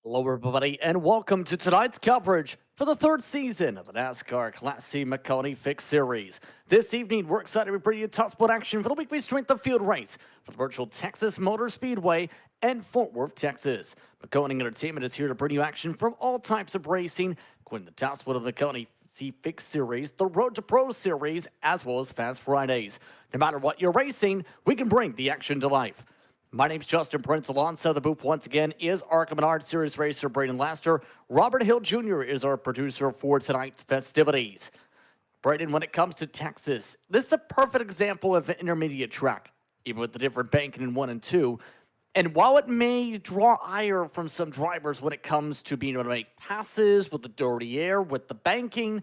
Hello, everybody, and welcome to tonight's coverage for the third season of the NASCAR Class C Maconi Fixed Series. This evening, we're excited to bring you top spot action for the weekly strength of field race for the virtual Texas Motor Speedway and Fort Worth, Texas. Maconi Entertainment is here to bring you action from all types of racing, including the top spot of the Maconi C Fixed Series, the Road to Pro Series, as well as Fast Fridays. No matter what you're racing, we can bring the action to life. My name's Justin Prince. Alongside the booth once again is Arkham Menard Series racer Braden Laster. Robert Hill Jr. is our producer for tonight's festivities. Braden, when it comes to Texas, this is a perfect example of an intermediate track, even with the different banking in 1 and 2. And while it may draw ire from some drivers when it comes to being able to make passes with the dirty air, with the banking,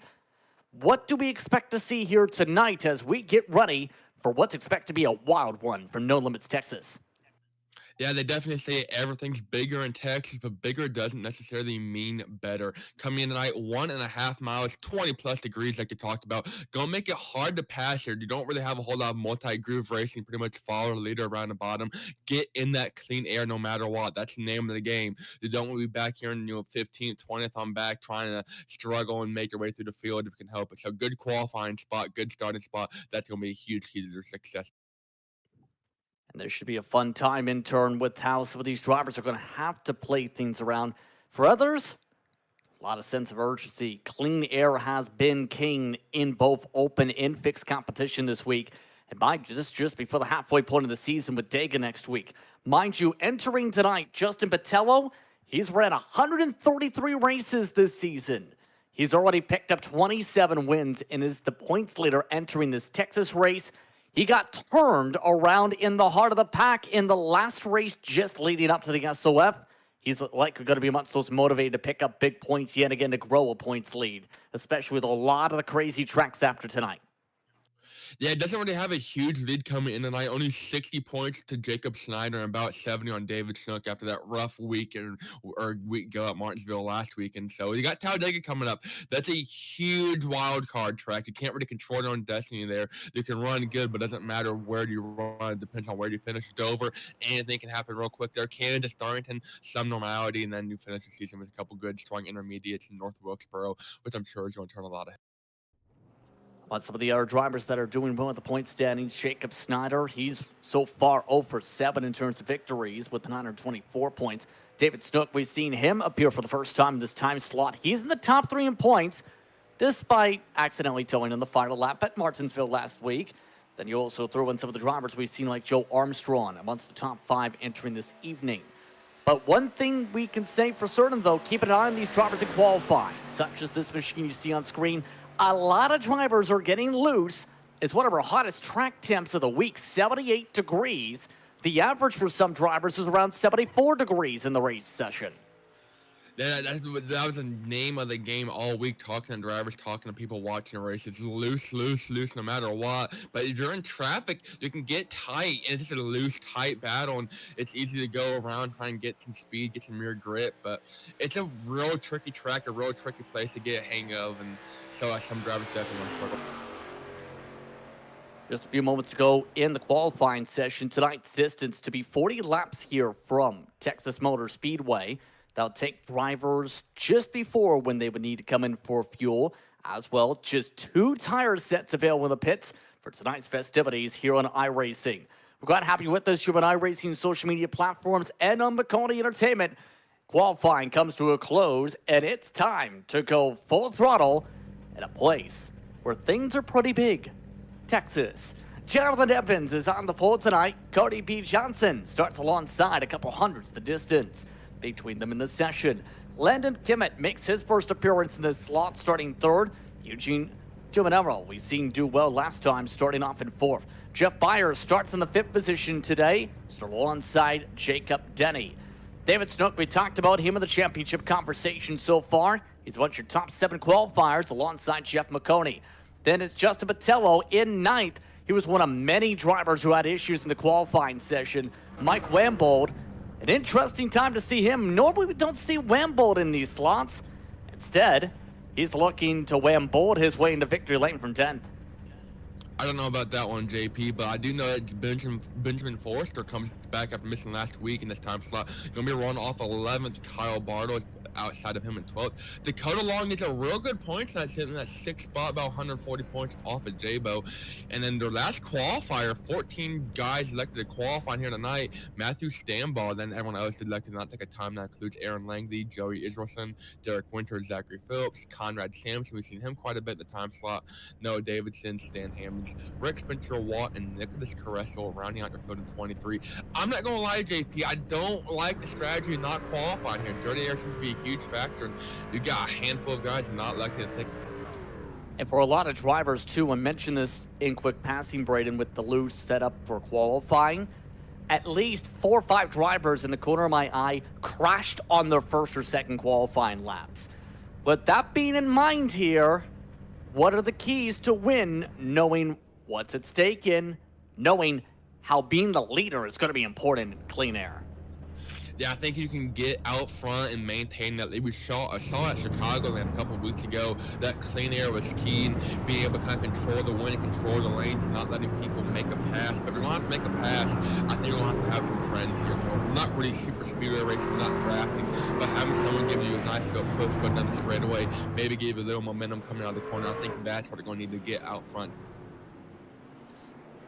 what do we expect to see here tonight as we get ready for what's expected to be a wild one from No Limits Texas? Yeah, they definitely say everything's bigger in Texas, but bigger doesn't necessarily mean better. Coming in tonight, 1.5 miles, 20 plus degrees, like you talked about. Gonna make it hard to pass here. You don't really have a whole lot of multi-groove racing. Pretty much follow the leader around the bottom. Get in that clean air no matter what. That's the name of the game. You don't want to be back here in 15th, 20th on back, trying to struggle and make your way through the field if you can help it. So good qualifying spot, good starting spot. That's gonna be a huge key to their success. And there should be a fun time in turn with how some of these drivers are going to have to play things around. For others, a lot of sense of urgency. Clean air has been king in both open and fixed competition this week. And mind you, this is just before the halfway point of the season with Dega next week. Mind you, entering tonight, Justin Patello, he's ran 133 races this season. He's already picked up 27 wins and is the points leader entering this Texas race. He got turned around in the heart of the pack in the last race just leading up to the S.O.F. He's likely going to be much less motivated to pick up big points yet again to grow a points lead, especially with a lot of the crazy tracks after tonight. Yeah, it doesn't really have a huge lead coming in tonight. Only 60 points to Jacob Snyder and about 70 on David Snook after that rough week or week ago at Martinsville last week. And so you got Talladega coming up. That's a huge wild card track. You can't really control your own destiny there. You can run good, but it doesn't matter where you run. It depends on where you finish. Dover. Anything can happen real quick there. Kansas, Darlington, some normality, and then you finish the season with a couple good, strong intermediates in North Wilkesboro, which I'm sure is going to turn a lot of. On some of the other drivers that are doing well at the point standings, Jacob Snyder, he's so far 0 for 7 in terms of victories with 924 points. David Snook, we've seen him appear for the first time in this time slot. He's in the top 3 in points, despite accidentally towing in the final lap at Martinsville last week. Then you also throw in some of the drivers we've seen like Joe Armstrong amongst the top 5 entering this evening. But one thing we can say for certain, though, keep an eye on these drivers in qualifying, such as this machine you see on screen. A lot of drivers are getting loose. It's one of our hottest track temps of the week, 78 degrees. The average for some drivers is around 74 degrees in the race session. That was the name of the game all week, talking to drivers, talking to people watching races. Loose, no matter what. But if you're in traffic, you can get tight, and it's just a loose, tight battle, and it's easy to go around, try and get some speed, get some rear grip. But it's a real tricky track, a real tricky place to get a hang of, and so some drivers definitely want to struggle. Just a few moments ago in the qualifying session, tonight's distance to be 40 laps here from Texas Motor Speedway. That'll take drivers just before when they would need to come in for fuel. As well, just 2 tire sets available in the pits for tonight's festivities here on iRacing. We're glad to have you with us here on iRacing social media platforms and on Maconi Entertainment. Qualifying comes to a close, and it's time to go full throttle in a place where things are pretty big, Texas. Jonathan Evans is on the pole tonight. Cody B. Johnson starts alongside a couple hundreds the distance between them in the session. Landon Kimmett makes his first appearance in this slot, starting 3rd. Eugene Jumanero, we've seen do well last time, starting off in 4th. Jeff Byers starts in the 5th position today, still alongside Jacob Denny. David Snook, we talked about him in the championship conversation so far. He's one of your top 7 qualifiers alongside Jeff Maconi. Then it's Justin Patello in 9th. He was one of many drivers who had issues in the qualifying session. Mike Wambold, an interesting time to see him. Normally we don't see Wambold in these slots. Instead, he's looking to Wambold his way into victory lane from 10th. I don't know about that one, JP, but I do know that Benjamin Forrester comes back after missing last week in this time slot. Going to be run off 11th. Kyle Bartles outside of him in 12th. Dakota Long gets a real good points. That's sitting in that 6th spot, about 140 points off of J-Bo. And then their last qualifier, 14 guys elected to qualify here tonight. Matthew Stambaugh, then everyone else elected not take a time. That includes Aaron Langley, Joey Israelson, Derek Winter, Zachary Phillips, Conrad Sampson. We've seen him quite a bit in the time slot. Noah Davidson, Stan Hammonds, Rick Spencer Watt, and Nicholas Carresso rounding out your field in 23. I'm not going to lie, JP. I don't like the strategy of not qualifying here. Dirty air seems to be a huge factor. And you got a handful of guys not likely to take. And for a lot of drivers, too, I mentioned this in quick passing, Braden, with the loose setup for qualifying. At least 4 or 5 drivers in the corner of my eye crashed on their first or second qualifying laps. With that being in mind here, what are the keys to win, knowing what's at stake in, knowing how being the leader is going to be important in clean air? Yeah, I think you can get out front and maintain that. We saw at Chicagoland a couple of weeks ago that clean air was key, and being able to kind of control the wind, control the lanes, not letting people make a pass. But if you're going to have to make a pass, I think you're going to have some friends here. We're not really super speedway racing, not drafting, but having someone give you a nice little push going down the straightaway, maybe give you a little momentum coming out of the corner. I think that's what they're going to need to get out front.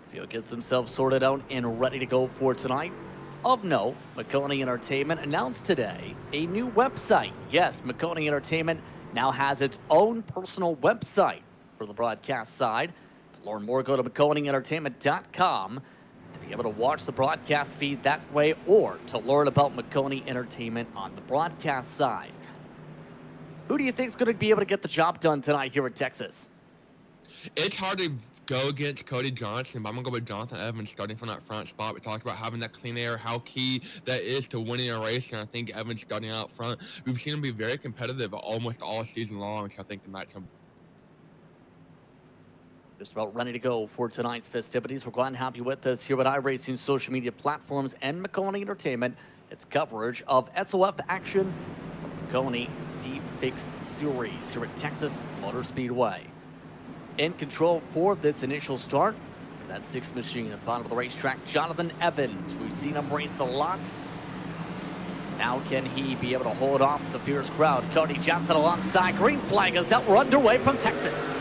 Field gets themselves sorted out and ready to go for tonight. Of note, Maconi Entertainment announced today a new website. Yes, Maconi Entertainment now has its own personal website for the broadcast side. To learn more, go to MaconiEntertainment.com to be able to watch the broadcast feed that way, or to learn about Maconi Entertainment on the broadcast side. Who do you think is going to be able to get the job done tonight here in Texas? It's hard to go against Cody Johnson, but I'm going to go with Jonathan Evans starting from that front spot. We talked about having that clean air, how key that is to winning a race, and I think Evans starting out front. We've seen him be very competitive almost all season long, so I think tonight's going to be just about ready to go for tonight's festivities. We're glad to have you with us here at iRacing social media platforms and Maconi Entertainment. It's coverage of S.O.F action for the Maconi C Fixed Series here at Texas Motor Speedway. In control for this initial start, that 6th machine at the bottom of the racetrack, Jonathan Evans. We've seen him race a lot. Now can he be able to hold off the fierce crowd? Cody Johnson alongside. Green flag is out. We're underway from Texas.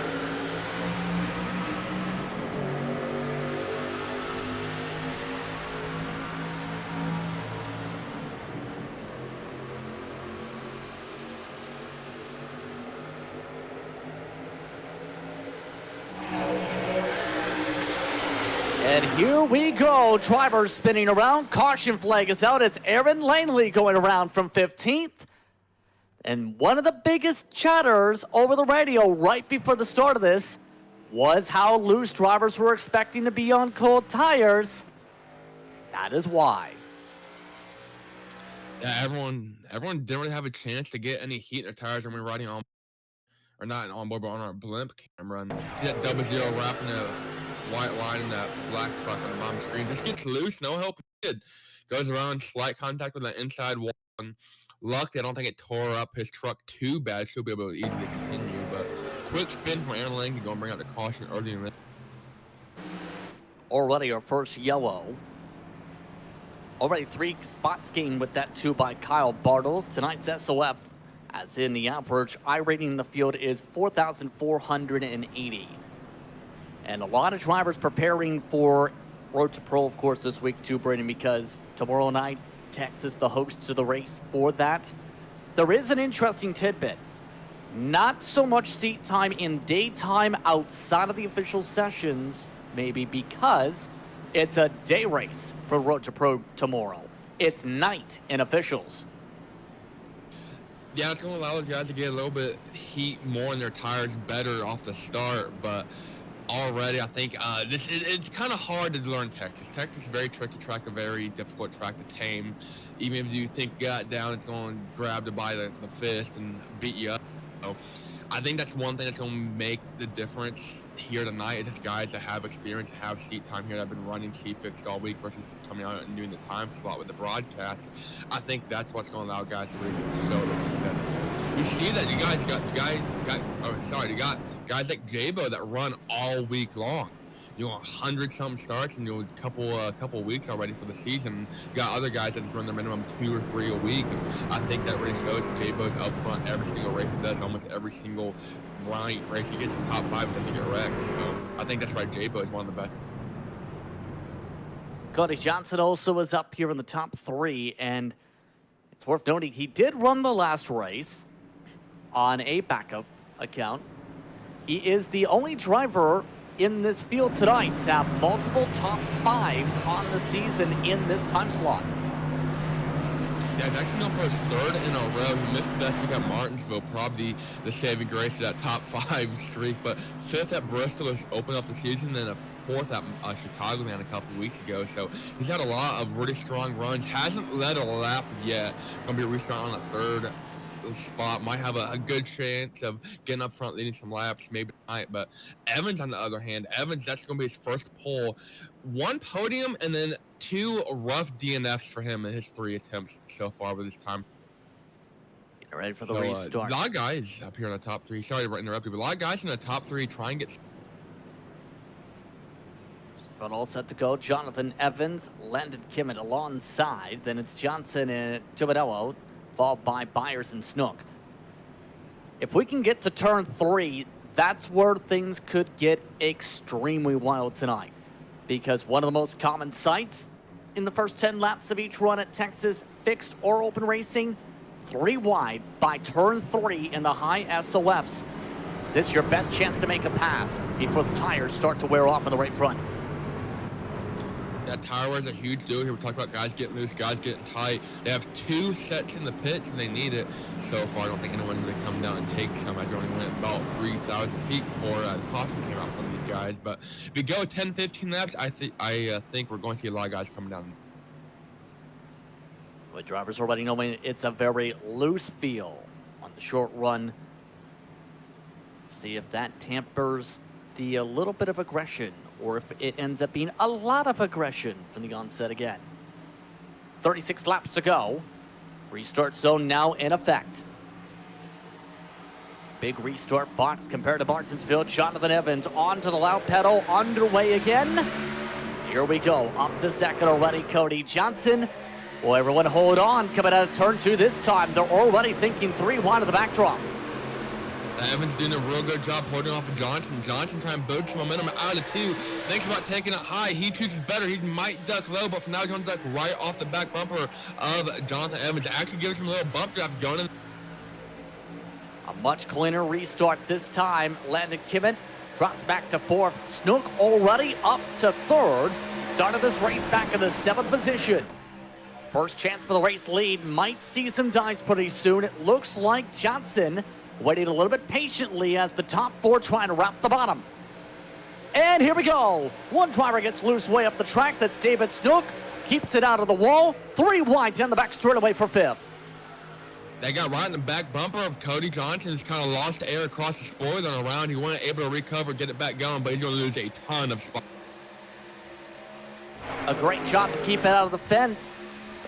And here we go. Drivers spinning around. Caution flag is out. It's Aaron Langley going around from 15th. And one of the biggest chatters over the radio right before the start of this was how loose drivers were expecting to be on cold tires. That is why. Yeah, everyone didn't really have a chance to get any heat in their tires when we were riding on, or not on board, but on our blimp camera. And see that 00 wrapping the white line in that black truck on the bottom screen. Just gets loose, no help needed. Goes around, slight contact with that inside wall. And luckily, I don't think it tore up his truck too bad. She'll be able to easily continue. But quick spin from Aaron Lang to go and bring out the caution early in the Already our first yellow. Already 3 spots gained with that 2 by Kyle Bartles. Tonight's S.O.F, as in the average iRating in the field, is 4,480. And a lot of drivers preparing for Road to Pro, of course, this week too, Braden, because tomorrow night, Texas, the host to the race for that. There is an interesting tidbit. Not so much seat time in daytime outside of the official sessions, maybe because it's a day race for Road to Pro tomorrow. It's night in officials. Yeah, it's going to allow those guys to get a little bit heat more in their tires better off the start, but already I think it's kind of hard to learn Texas. Texas is a very tricky track, a very difficult track to tame. Even if you think you got it down, it's going to grab you by the fist and beat you up. So I think that's one thing that's going to make the difference here tonight. Is just guys that have experience, have seat time here, that have been running C Fixed all week versus just coming out and doing the time slot with the broadcast. I think that's what's going to allow guys to really show their success. You see that you got guys like J-Bo that run all week long. 100-something starts in couple weeks already for the season. You got other guys that just run their minimum 2 or 3 a week, and I think that really shows that J-Bo's up front every single race he does, almost every single race he gets in top 5 and doesn't get wrecked. So I think that's why J-Bo is one of the best. Cody Johnson also is up here in the top 3, and it's worth noting he did run the last race on a backup account. He is the only driver in this field tonight to have multiple top 5s on the season in this time slot. Yeah, it's actually known for his 3rd in a row. He missed last week at Martinsville, probably the saving grace of that top 5 streak. But 5th at Bristol has opened up the season, and a 4th at Chicagoland a couple weeks ago. So he's had a lot of really strong runs. Hasn't led a lap yet. Going to be restarting on a 3rd spot. Might have a good chance of getting up front, leading some laps, maybe tonight. But Evans, on the other hand, that's going to be his first pole. 1 podium and then 2 rough DNFs for him in his 3 attempts so far with his time. Get ready for the restart. A lot of guys up here in the top 3. Sorry to interrupt you, but a lot of guys in the top 3 try and get. Just about all set to go. Jonathan Evans, Landon Kimmett alongside. Then it's Johnson and Tubedello, followed by Byers and Snook. If we can get to turn 3, that's where things could get extremely wild tonight. Because one of the most common sights in the first 10 laps of each run at Texas fixed or open racing, 3 wide by turn 3 in the high S.O.Fs. This is your best chance to make a pass before the tires start to wear off on the right front. That tire wear is a huge deal here. We talk about guys getting loose, guys getting tight. They have 2 sets in the pits, and they need it. So far, I don't think anyone's going to come down and take some. I only went about 3,000 feet before the caution came out from these guys. But if we go 10, 15 laps, I think we're going to see a lot of guys coming down. But drivers already know it's a very loose feel on the short run. See if that tampers the little bit of aggression, or if it ends up being a lot of aggression from the onset again. 36 laps to go. Restart zone now in effect. Big restart box compared to Martinsville. Jonathan Evans onto the loud pedal, underway again. Here we go, up to second already, Cody Johnson. Well, everyone hold on, coming out of turn 2 this time. They're already thinking 3 wide of the backdrop. Evans doing a real good job holding off of Johnson. Johnson trying to build some momentum out of 2. Thinks about taking it high. He chooses better. He might duck low, but for now, he's going to duck right off the back bumper of Jonathan Evans. Actually gives him a little bump draft going in. A much cleaner restart this time. Landon Kimmett drops back to 4th. Snook already up to 3rd. Started this race back in the 7th position. First chance for the race lead. Might see some dives pretty soon. It looks like Johnson waiting a little bit patiently as the top 4 trying to wrap the bottom. And here we go. One driver gets loose way up the track. That's David Snook. Keeps it out of the wall. 3 wide down the back straightaway for 5th. They got right in the back bumper of Cody Johnson. He's kind of lost air across the spoiler and around. He wasn't able to recover, get it back going, but he's going to lose a ton of spots. A great job to keep it out of the fence.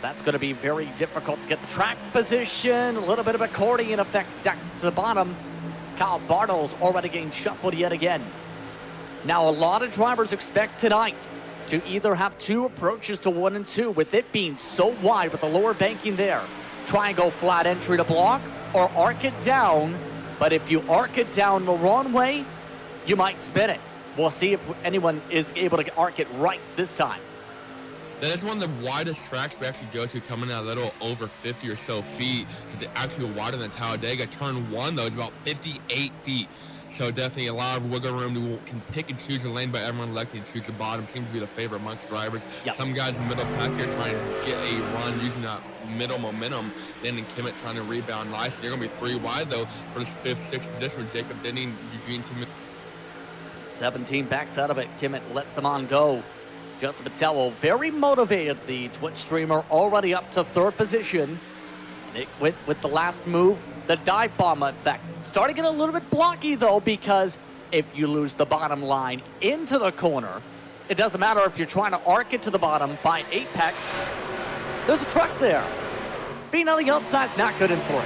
That's going to be very difficult to get the track position. A little bit of accordion effect down to the bottom. Kyle Bartles already getting shuffled yet again. Now, a lot of drivers expect tonight to either have 2 approaches to 1 and 2, with it being so wide with the lower banking there. Try and go flat entry to block, or arc it down. But if you arc it down the wrong way, you might spin it. We'll see if anyone is able to arc it right this time. That is one of the widest tracks we actually go to, coming out a little over 50 or so feet. So it's actually wider than Talladega. Turn 1, though, is about 58 feet. So definitely a lot of wiggle room. You can pick and choose a lane, but everyone electing to choose the bottom seems to be the favorite amongst drivers. Yep. Some guys in the middle pack here trying to get a run using that middle momentum. Landon Kimmett trying to rebound nice. They're going to be 3 wide, though, for this 5th, 6th position with Jacob Denning, Eugene Kimmett. 17 backs out of it. Kimmett lets them on go. Justin Patello, very motivated, the Twitch streamer, already up to 3rd position. And it went with the last move, the dive bomb effect. Starting to get a little bit blocky, though, because if you lose the bottom line into the corner, it doesn't matter if you're trying to arc it to the bottom by apex. There's a truck there. Being on the outside's not good in 3.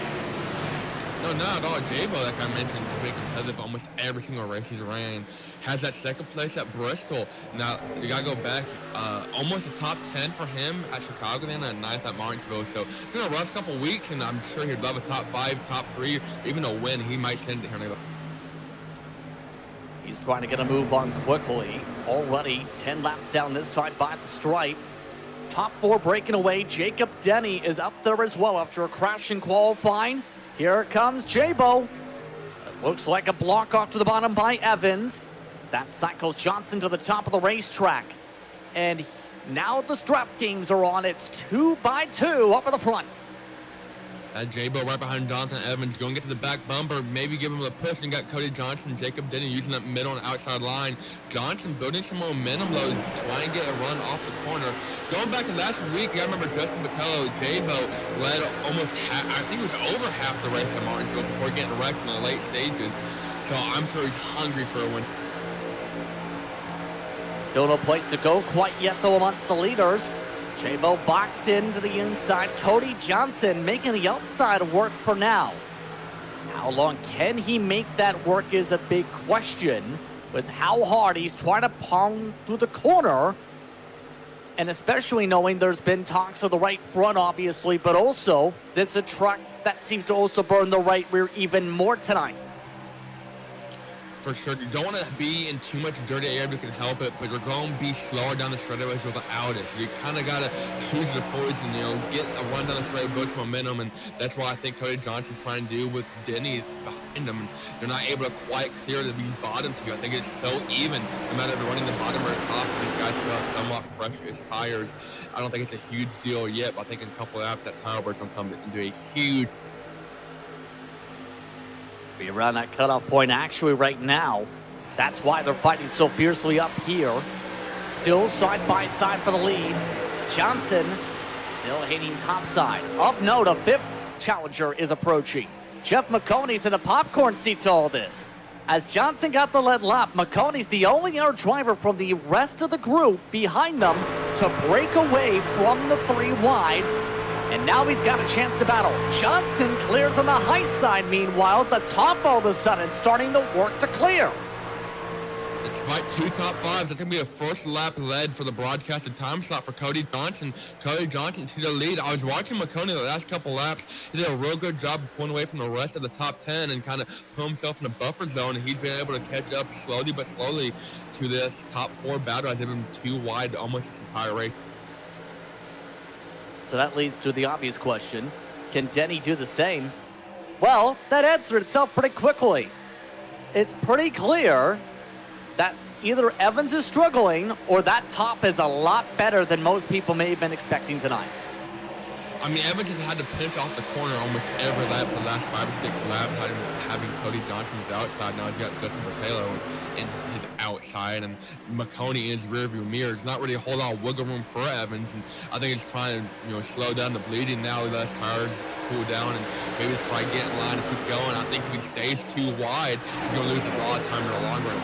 No, not at all. J-Bo, like I mentioned, has been competitive almost every single race he's ran. Has that second place at Bristol. Now, you got to go back. Almost a top 10 for him at Chicago, then and 9th at Martinsville. So it's been a rough couple weeks, and I'm sure he'd love a top 5, top 3, even a win. He might send it here. He's trying to get a move on quickly. Already 10 laps down this time by the stripe. Top 4 breaking away. Jacob Denny is up there as well after a crash in qualifying. Here comes J-Bo. It looks like a block off to the bottom by Evans. That cycles Johnson to the top of the racetrack. And now the strap games are on. It's 2 by 2 up at the front. J-Bo right behind Jonathan Evans, going to get to the back bumper, maybe give him a push, and got Cody Johnson, Jacob Denny using that middle and outside line. Johnson building some momentum, though, trying to get a run off the corner. Going back to last week, I remember Justin Patello, J-Bo led almost I think it was over half the race at Martinsville before getting wrecked in the late stages. So I'm sure he's hungry for a win. Still no place to go quite yet, though, amongst the leaders. J-Bo boxed into the inside. Cody Johnson making the outside work for now. How long can he make that work is a big question, with how hard he's trying to pound through the corner, and especially knowing there's been talks of the right front, obviously, but also this is a truck that seems to also burn the right rear even more tonight. For sure, you don't want to be in too much dirty air if you can help it, but you're going to be slower down the straightaways without it. So you kind of got to choose your poison, get a run down the straight, build some momentum, and that's what I think Cody Johnson's trying to do with Denny behind him. And they're not able to quite clear these bottom two. I think it's so even, no matter if you're running the bottom or the top, these guys still have somewhat fresh tires. I don't think it's a huge deal yet, but I think in a couple of laps, that tire wear's going to come into a huge be around that cutoff point actually right now. That's why they're fighting so fiercely up here. Still side by side for the lead. Johnson still hitting topside. Of note, a 5th challenger is approaching. Jeff Maconi's in a popcorn seat to all this. As Johnson got the lead lap, Maconi's the only air driver from the rest of the group behind them to break away from the 3 wide. And now he's got a chance to battle. Johnson clears on the high side. Meanwhile, the top all of a sudden starting to work to clear. Despite 2 top 5s, that's going to be a first lap lead for the broadcasted time slot for Cody Johnson. Cody Johnson to the lead. I was watching Maconi the last couple laps. He did a real good job of pulling away from the rest of the top 10 and kind of put himself in a buffer zone. And he's been able to catch up slowly but slowly to this top 4 battle as they've been 2 wide almost this entire race. So that leads to the obvious question. Can Denny do the same? Well, that answered itself pretty quickly. It's pretty clear that either Evans is struggling or that top is a lot better than most people may have been expecting tonight. I mean, Evans has had to pinch off the corner almost every lap for the last 5 or 6 laps, having Cody Johnson's outside. Now he's got Justin Patello in his outside and Maconi in his rearview mirror. It's not really a whole lot of wiggle room for Evans, and I think he's trying to slow down the bleeding now. He let his tires cool down and maybe just try to get in line and keep going. I think if he stays too wide, he's going to lose a lot of time in the long run.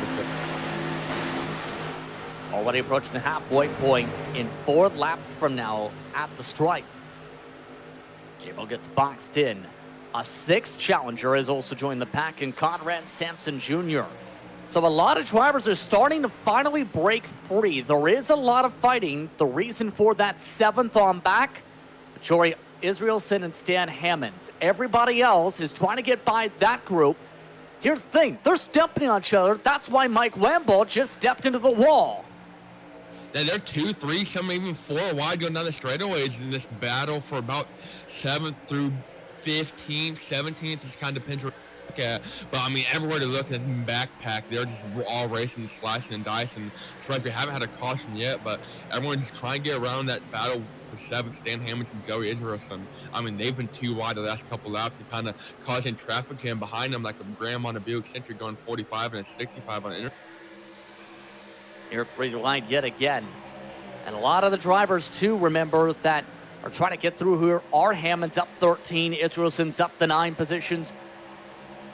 Already approaching the halfway point in 4 laps from now at the stripe. J-Bo gets boxed in. A 6th challenger has also joined the pack in Conrad Sampson Jr. So a lot of drivers are starting to finally break free. There is a lot of fighting. The reason for that 7th on back, Jory Israelson and Stan Hammonds. Everybody else is trying to get by that group. Here's the thing. They're stepping on each other. That's why Mike Wamble just stepped into the wall. They're 2, 3, some even 4 wide going down the straightaways in this battle for about 7th through 15th, 17th. Just kind of depends where you look at. But, I mean, everywhere to look is backpack. They're just all racing, slicing, and dicing. Surprised we haven't had a caution yet, but everyone's trying to get around that battle for 7th. Stan Hammonds and Joey Israelson. I mean, they've been 2 wide the last couple laps and kind of causing traffic jam behind them like a Graham on a Buick Century going 45 and a 65 on an inter. Here 3 wide yet again. And a lot of the drivers, too, remember, that are trying to get through here are Hammond's up 13, Israelson's up the 9 positions.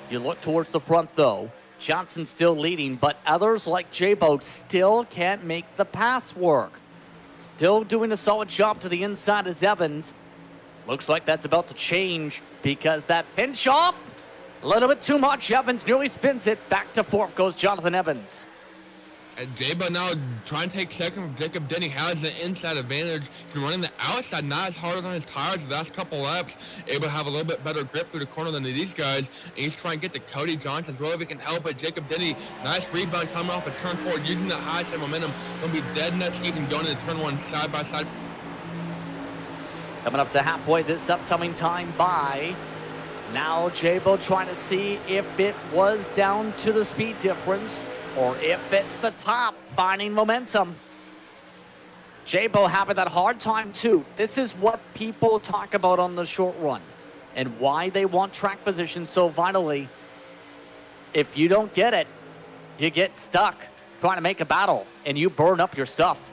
You look towards the front, though. Johnson still leading, but others like J-Bo still can't make the pass work. Still doing a solid job to the inside as Evans. Looks like that's about to change because that pinch off A little bit too much. Evans nearly spins it. Back to fourth goes Jonathan Evans. And Jabo now trying to take second from Jacob Denny, has the inside advantage. He's running the outside, not as hard on his tires the last couple laps. Able to have a little bit better grip through the corner than these guys. And he's trying to get to Cody Johnson as well if he can help it. Jacob Denny, nice rebound coming off a turn forward, using the high side momentum. Going to be dead nuts even going into turn one side by side. Coming up to halfway this upcoming time by. Now Jabo trying to see if it was down to the speed difference or if it's the top finding momentum. Jabo having that hard time too. This is what people talk about on the short run and why they want track position so vitally. If you don't get it, you get stuck trying to make a battle and you burn up your stuff.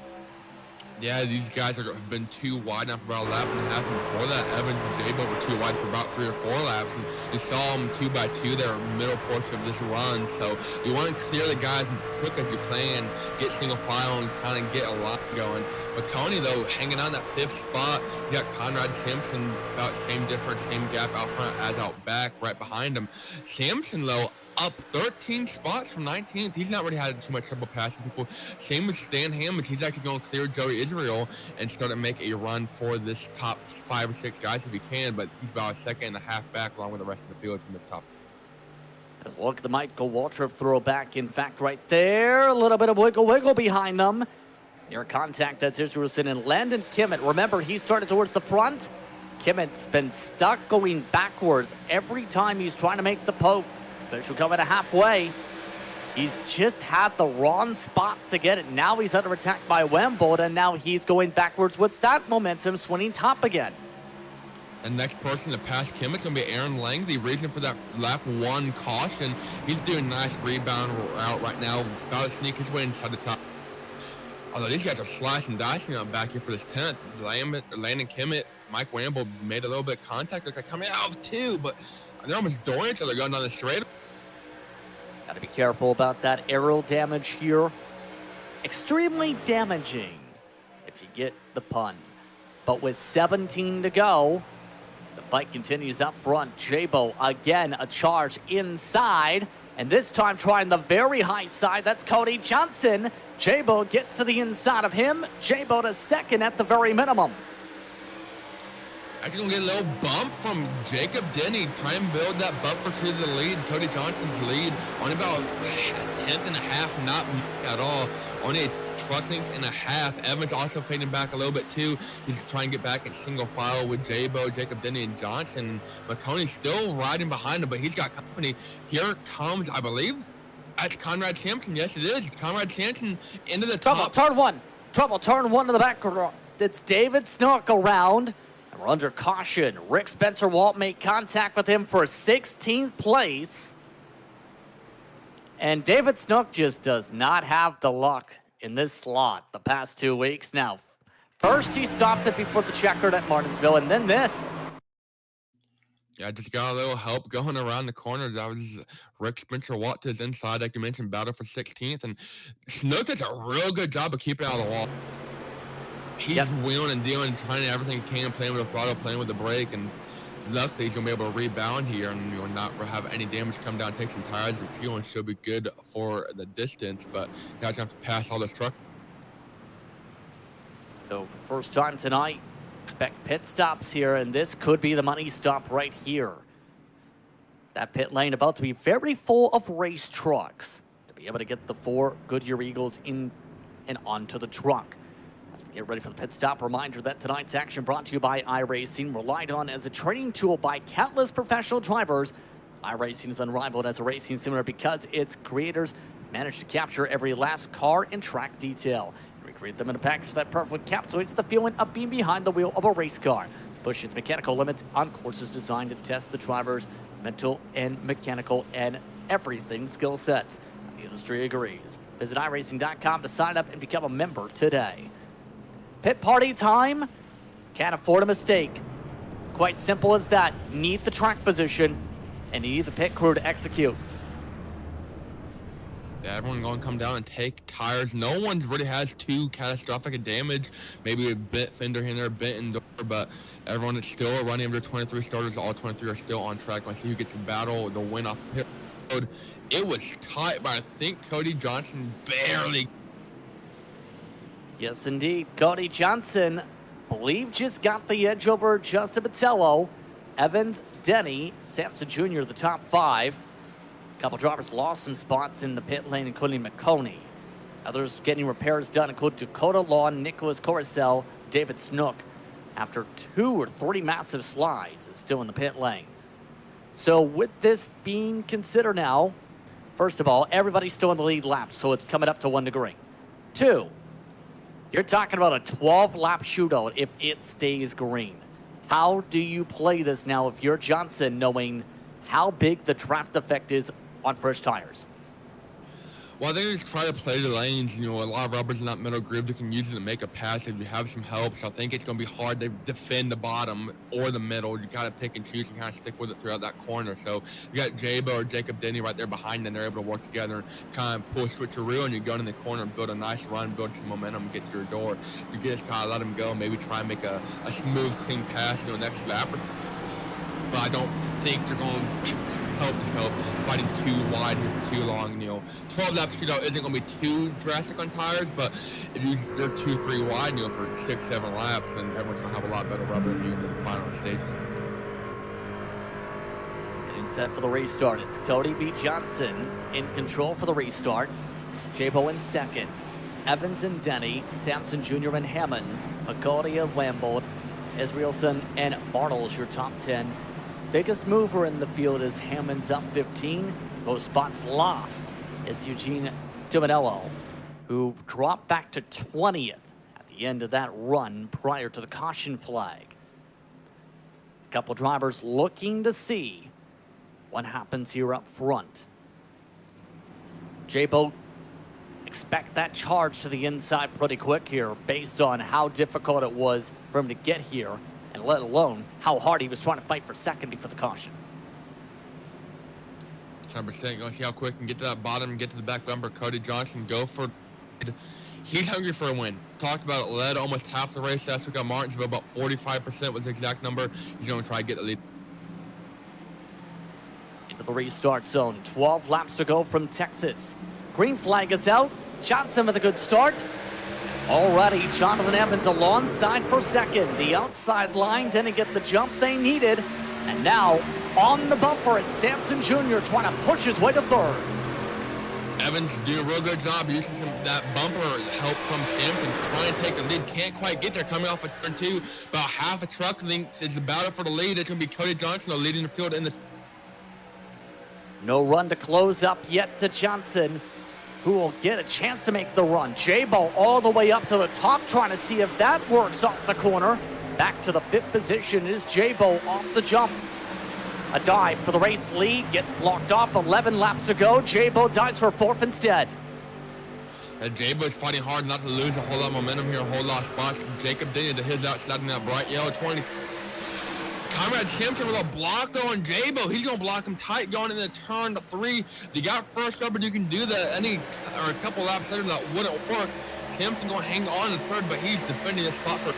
Yeah, these guys have been too wide now for about a lap and a half. Before that, Evans and Jabo were too wide for about 3 or 4 laps. And you saw them 2 by 2 there, middle portion of this run. So you want to clear the guys as quick as you can, get single file and kind of get a lot going. Maconi, though, hanging on that 5th spot. You got Conrad Sampson, about same difference, same gap out front as out back, right behind him. Sampson, though, up 13 spots from 19th. He's not really had too much trouble passing people. Same with Stan Hammonds. He's actually going to clear Joey Israel and start to make a run for this top 5 or 6 guys if he can, but he's about a second and a half back along with the rest of the field from this top. Let's look at the Michael Waltrip throwback. In fact, right there, a little bit of wiggle behind them. Near contact, that's Israelson and Landon Kimmett. Remember, he started towards the front. Kimmett's been stuck going backwards every time he's trying to make the poke. Especially coming to halfway. He's just had the wrong spot to get it. Now he's under attack by Wembold, and now he's going backwards with that momentum, swinging top again. The next person to pass Kimmett's going to be Aaron Lang. The reason for that lap 1 caution. He's doing nice rebound out right now. About to sneak his way inside the top. Although these guys are slicing and dicing out back here for this 10th. Landon Kimmett, Mike Wembold made a little bit of contact. Like coming out of 2, but they're almost dooring each other going down the straight. Got to be careful about that aerial damage here. Extremely damaging, if you get the pun. But with 17 to go, the fight continues up front. Jabo again, a charge inside. And this time trying the very high side. That's Cody Johnson. Jabo gets to the inside of him. Jabo to second at the very minimum. Actually gonna get a little bump from Jacob Denny, try and build that buffer to the lead. Cody Johnson's lead, only about a 10th and a half, not at all. Only a truck length and a half. Evans also fading back a little bit too. He's trying to get back in single file with Jabo, Jacob Denny, and Johnson. Maconi still riding behind him, but he's got company. Here comes, I believe, that's Conrad Sampson. Yes, it is. Conrad Sampson into the top. Turn one to the back. It's David Snook around. We're under caution. Rick Spencer Walt made contact with him for 16th place. And David Snook just does not have the luck in this slot the past 2 weeks. Now, first he stopped it before the checkered at Martinsville, and then this. Yeah, just got a little help going around the corner. That was Rick Spencer Walt to his inside, like you mentioned, battle for 16th. And Snook does a real good job of keeping out of the wall. He's wheeling and dealing, trying everything he can, playing with the throttle, playing with the brake, and luckily he's going to be able to rebound here and not have any damage come down, take some tires and fuel, and still be good for the distance. But guys have to pass all this truck. So for the first time tonight, expect pit stops here, and this could be the money stop right here. That pit lane about to be very full of race trucks to be able to get the 4 Goodyear Eagles in and onto the truck. As we get ready for the pit stop, reminder that tonight's action brought to you by iRacing, relied on as a training tool by countless professional drivers. iRacing is unrivaled as a racing simulator because its creators managed to capture every last car and track detail and recreate them in a package that perfectly encapsulates the feeling of being behind the wheel of a race car. Pushes mechanical limits on courses designed to test the driver's mental and mechanical and everything skill sets. The industry agrees. Visit iRacing.com to sign up and become a member today. Pit party time. Can't afford a mistake. Quite simple as that. Need the track position and need the pit crew to execute. Yeah, everyone going to come down and take tires. No one really has too catastrophic a damage. Maybe a bent fender here and there, bent in door, but everyone is still running under 23 starters. All 23 are still on track. Let's see who gets the battle, the win off the pit road. It was tight, but I think Cody Johnson barely. Yes, indeed. Cody Johnson, believe, just got the edge over Justin Patello. Evans, Denny, Sampson Jr., the top 5. A couple drivers lost some spots in the pit lane, including Maconi. Others getting repairs done include Dakota Lawn, Nicholas Coruscant, David Snook. After 2 or 3 massive slides, is still in the pit lane. So with this being considered now, first of all, everybody's still in the lead lap, so it's coming up to 1 degree. 2, you're talking about a 12-lap shootout if it stays green. How do you play this now if you're Johnson, knowing how big the draft effect is on fresh tires? Well, I think they just try to play the lanes. You know, a lot of rubbers in that middle group that can use it to make a pass if you have some help. So I think it's going to be hard to defend the bottom or the middle. You got to pick and choose and kind of stick with it throughout that corner. So you got Jabo or Jacob Denny right there behind, and they're able to work together and kind of pull switcheroo, and you go in the corner and build a nice run, build some momentum, and get to your door. If you just kind of let them go, maybe try and make a smooth, clean pass in the next lap. But I don't think they're going to help yourself fighting too wide here for too long. You know, 12-lap shootout isn't going to be too drastic on tires, but if you're 2-3 wide, you know, for 6-7 laps, then everyone's going to have a lot better rubber than you in the final stage. And set for the restart, it's Cody B. Johnson in control for the restart. Jabo in second. Evans and Denny, Sampson Jr. and Hammonds, Agodia, Lambold, Israelson, and Bartles, your top 10. Biggest mover in the field is Hammonds up 15. Those spots lost is Eugene Dumanello, who dropped back to 20th at the end of that run prior to the caution flag. A couple drivers looking to see what happens here up front. Jabo, expect that charge to the inside pretty quick here based on how difficult it was for him to get here, and let alone how hard he was trying to fight for second before the caution. 100%. Going to see how quick and get to that bottom and get to the back bumper. Cody Johnson, go for it. He's hungry for a win. Talked about it, led almost half the race last week on Martinsville. About 45% was the exact number. He's going to try to get the lead. Into the restart zone. 12 laps to go from Texas. Green flag is out. Johnson with a good start. Already, Jonathan Evans alongside for second. The outside line didn't get the jump they needed. And now, on the bumper, it's Sampson Jr. trying to push his way to third. Evans doing a real good job using that bumper help from Sampson, trying to take the lead. Can't quite get there, coming off of turn 2. About half a truck length is the battle for the lead. It's going to be Cody Johnson leading the field in the... No run to close up yet to Johnson, who will get a chance to make the run. Jabo all the way up to the top, trying to see if that works off the corner. Back to the 5th position is Jabo off the jump. A dive for the race lead, gets blocked off. 11 laps to go. Jabo dives for 4th instead. Jabo is fighting hard not to lose a whole lot of momentum here, a whole lot of spots. Jacob Denny to his outside in that bright yellow 20. Conrad Simpson with a block though on Jabo. He's going to block him tight going into turn 3. You got first rubber, you can do that. A couple laps later that wouldn't work. Simpson going to hang on in third, but he's defending this spot for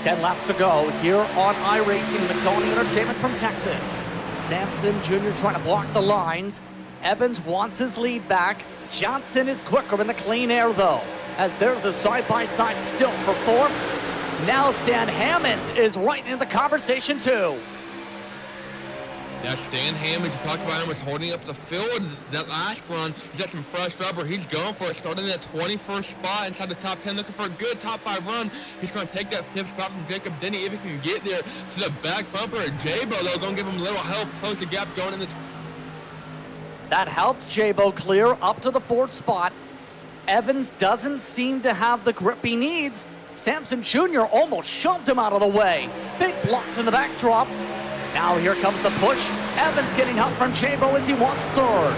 10 laps to go here on iRacing, Maconi Entertainment from Texas. Sampson Jr. trying to block the lines. Evans wants his lead back. Johnson is quicker in the clean air though, as there's a side-by-side still for 4th. Now Stan Hammonds is right in the conversation too. Yeah, Stan Hammonds, you talked about him, was holding up the field that last run. He's got some fresh rubber. He's going for it, starting at 21st spot inside the top 10, looking for a good top 5 run. He's trying to take that 5th spot from Jacob Denny if he can get there to the back bumper. Jabo, though, going to give him a little help, close the gap going in the... That helps Jabo clear up to the 4th spot. Evans doesn't seem to have the grip he needs. Sampson Jr. almost shoved him out of the way. Big blocks in the backdrop. Now here comes the push. Evans getting help from Jabo as he wants 3rd.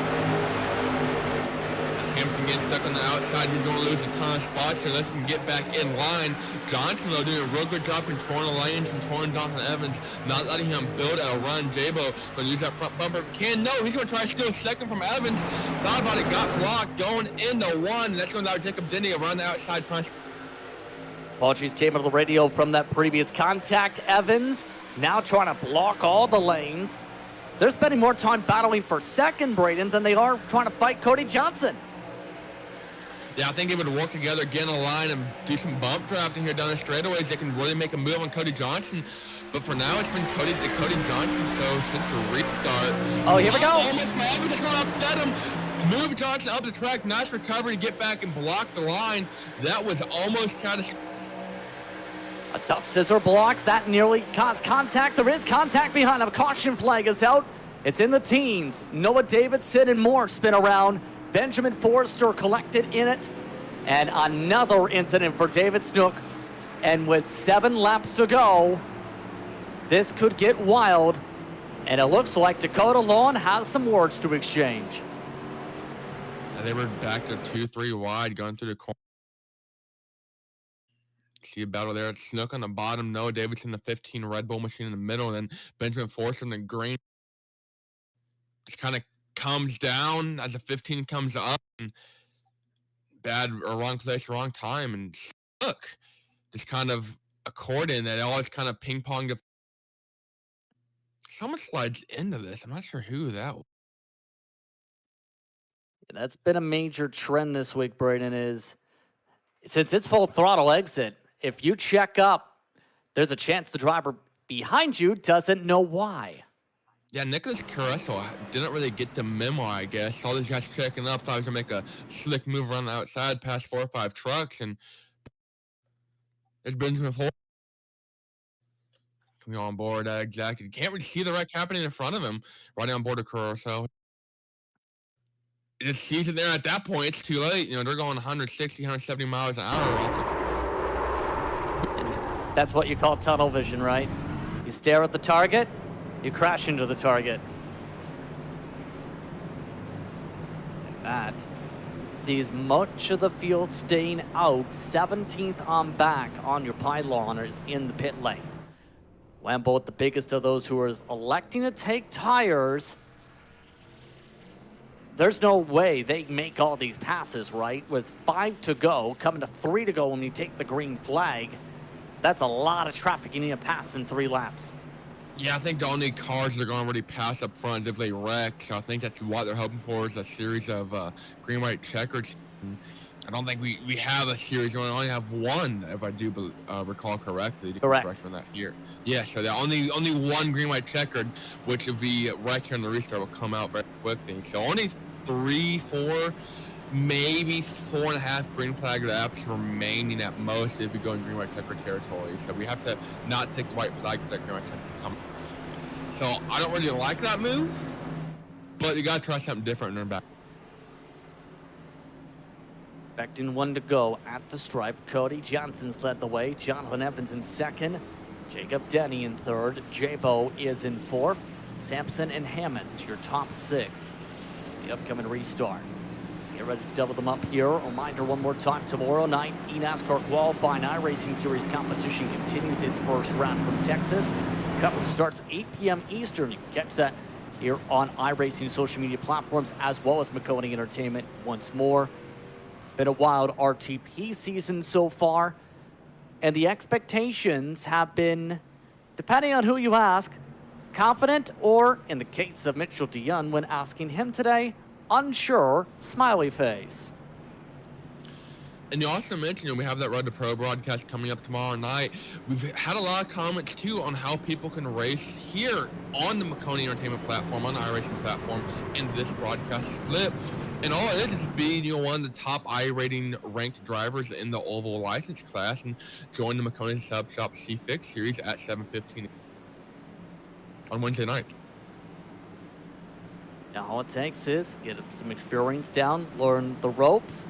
Johnson getting stuck on the outside. He's going to lose a ton of spots here. Let's get back in line. Johnson, though, doing a real good job controlling the lanes, controlling Jonathan Evans, not letting him build a run. Jabo going to use that front bumper. No, he's going to try to steal second from Evans. Thought about it, got blocked, going into one. That's going to allow Jacob Denny around the outside trying to... Apologies came on the radio from that previous contact. Evans now trying to block all the lanes. They're spending more time battling for second, Braden, than they are trying to fight Cody Johnson. Yeah, I think they would work together, get in a line, and do some bump drafting here down the straightaways. They can really make a move on Cody Johnson. But for now, it's been Cody Johnson, so since a restart. Oh, here we go. Almost Evans is going to upset him. Move Johnson up the track. Nice recovery to get back and block the line. That was almost catastrophic. A tough scissor block that nearly caused contact. There is contact behind him. Caution flag is out. It's in the teens. Noah Davidson and more spin around. Benjamin Forrester collected in it. And another incident for David Snook. And with 7 laps to go, this could get wild. And it looks like Dakota Lawn has some words to exchange. They were back to 2-3 wide going through the corner. See a battle there. It's Snook on the bottom. Noah Davidson, the 15 Red Bull machine in the middle. And then Benjamin Forrester in the green. Just kind of comes down as the 15 comes up. And bad or wrong place, wrong time. And Snook just kind of accordion that always kind of ping pong. Someone slides into this. I'm not sure who that was. That's been a major trend this week, Braden, is since it's full throttle exit, if you check up, there's a chance the driver behind you doesn't know why. Yeah, Nicholas Caruso didn't really get the memo, I guess. All these guys checking up, thought he was going to make a slick move around the outside past 4 or 5 trucks, and it's Benjamin Forrester coming on board. Exactly. Can't really see the wreck happening in front of him, right on board of Caruso. It just sees it there at that point. It's too late. You know, they're going 160, 170 miles an hour off the... That's what you call tunnel vision, right? You stare at the target, you crash into the target. And that sees much of the field staying out. 17th on back on your pylon is in the pit lane. Lambeau, the biggest of those who is electing to take tires. There's no way they make all these passes, right? With 5 to go, coming to 3 to go when you take the green flag. That's a lot of traffic you need to pass in 3 laps. Yeah, I think the only cars they're going to really pass up front if they wreck. So I think that's what they're hoping for is a series of green, white checkers. I don't think we have a series. We only have one, if I do recall correctly. Correct. From that year. Yeah, so the only one green, white checkered, which if we wreck here in the restart will come out very quickly. So only 3, 4, maybe 4.5 green flag laps remaining at most if we go in green, white checker territory. So we have to not take the white flag for that green, white checker to come. So I don't really like that move, but you got to try something different in their back. Expecting 1 to go at the stripe. Cody Johnson's led the way. Jonathan Evans in second. Jacob Denny in third. Jabo is in fourth. Sampson and Hammond, your top 6. The upcoming restart. Get ready to double them up here. Reminder one more time, tomorrow night, eNASCAR qualifying iRacing Series competition continues its first round from Texas. Coverage starts 8 p.m. Eastern. You can catch that here on iRacing social media platforms as well as Maconi Entertainment once more. It's been a wild RTP season so far, and the expectations have been, depending on who you ask, confident or, in the case of Mitchell DeYoung, when asking him today, unsure, smiley face. And you also mentioned we have that Road to Pro broadcast coming up tomorrow night. We've had a lot of comments, too, on how people can race here on the Maconi Entertainment platform, on the iRacing platform, in this broadcast split. And all it is being one of the top iRating ranked drivers in the oval license class and join the Maconi Sub Shop C Fixed Series at 7:15 on Wednesday night. Now all it takes is get some experience down, learn the ropes,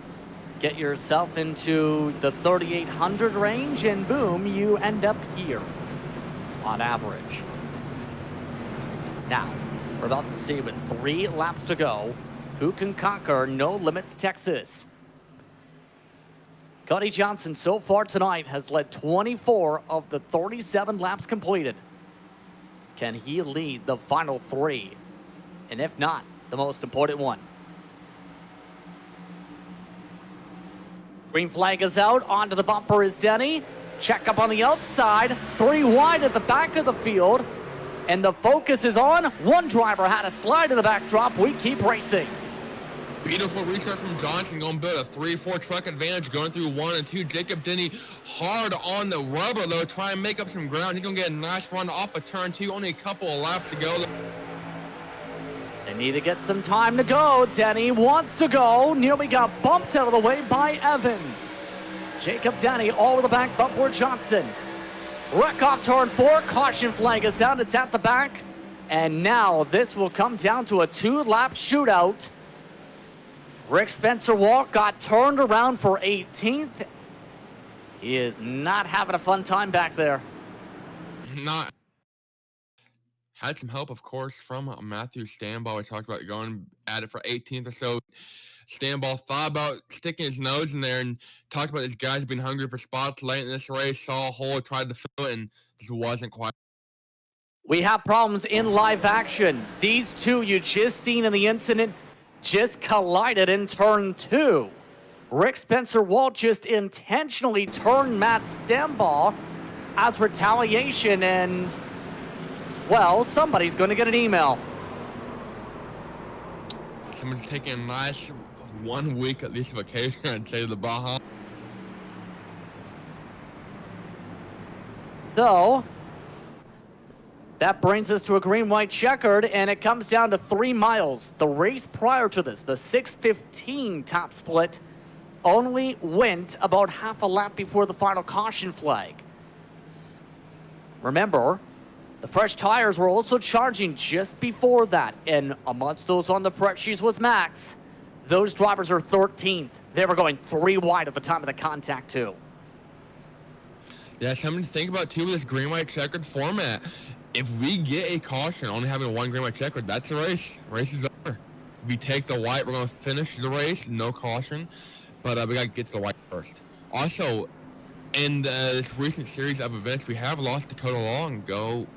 get yourself into the 3,800 range, and boom, you end up here on average. Now, we're about to see with 3 laps to go, Who can conquer No Limits Texas? Cody Johnson so far tonight has led 24 of the 37 laps completed. Can he lead the final 3? And if not, the most important one. Green flag is out. Onto the bumper is Denny. Check up on the outside. 3 wide at the back of the field. And the focus is on. One driver had a slide in the backdrop. We keep racing. Beautiful restart from Johnson, going to build a 3-4 truck advantage, going through 1 and 2. Jacob Denny hard on the rubber, though, try and make up some ground. He's going to get a nice run off of turn 2. Only a couple of laps to go. They need to get some time to go. Denny wants to go. Nearly got bumped out of the way by Evans. Jacob Denny all over the back, bumper Johnson. Wreck off turn 4. Caution flag is down. It's at the back. And now this will come down to a 2-lap shootout. Rick Spencer-Walt got turned around for 18th. He is not having a fun time back there. Not. Had some help, of course, from Matthew Stanball. We talked about going at it for 18th or so. Stanball thought about sticking his nose in there and talked about these guys being hungry for spots late in this race. Saw a hole, tried to fill it, and just wasn't quite. We have problems in live action. These two you just seen in the incident just collided in turn 2. Rick Spencer-Walt just intentionally turned Matt Stanball as retaliation, and, well, somebody's going to get an email. Someone's taking a nice 1 week at least vacation, I'd say, to the Baja. So, that brings us to a green-white checkered, and it comes down to 3 miles. The race prior to this, the 6:15 top split, only went about half a lap before the final caution flag. Remember, the fresh tires were also charging just before that, and amongst those on the fresh sheets was Max. Those drivers are 13th. They were going 3 wide at the time of the contact, too. Yeah, something to think about, too, with this green-white checkered format. If we get a caution, only having 1 green-white checkered, that's a race. Race is over. If we take the white, we're going to finish the race, no caution. But we got to get to the white first. Also, in this recent series of events, we have lost Dakota Long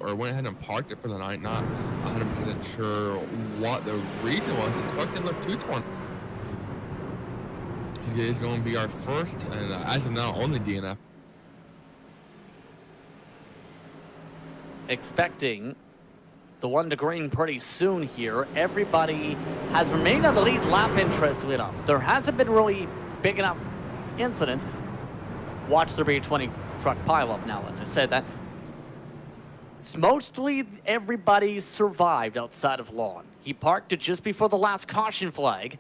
went ahead and parked it for the night. Not 100% sure what the reason was. His truck didn't look too torn. He is going to be our first, and as of now, only DNF. Expecting the 1 to green pretty soon here. Everybody has remained on the lead lap, interestingly enough. There hasn't been really big enough incidents. Watch there be a 20 truck pileup now, as I said that. It's mostly everybody survived outside of Lawn. He parked it just before the last caution flag.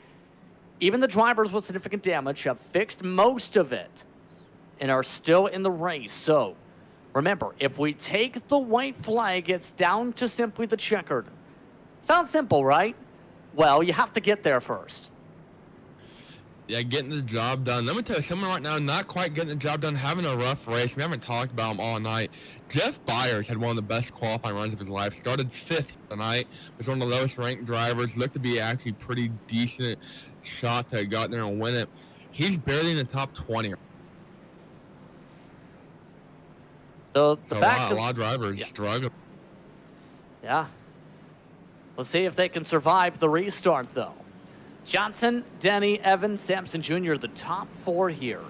Even the drivers with significant damage have fixed most of it and are still in the race. So, remember, if we take the white flag, it's down to simply the checkered. Sounds simple, right? Well, you have to get there first. Yeah, getting the job done. Let me tell you, someone right now not quite getting the job done, having a rough race. We haven't talked about him all night. Jeff Byers had one of the best qualifying runs of his life. Started 5th tonight. Was one of the lowest ranked drivers. Looked to be actually pretty decent shot to go out there and win it. He's barely in the top 20. So a lot of drivers struggle. Yeah. We'll see if they can survive the restart, though. Johnson, Denny, Evans, Sampson Jr., the top 4 here.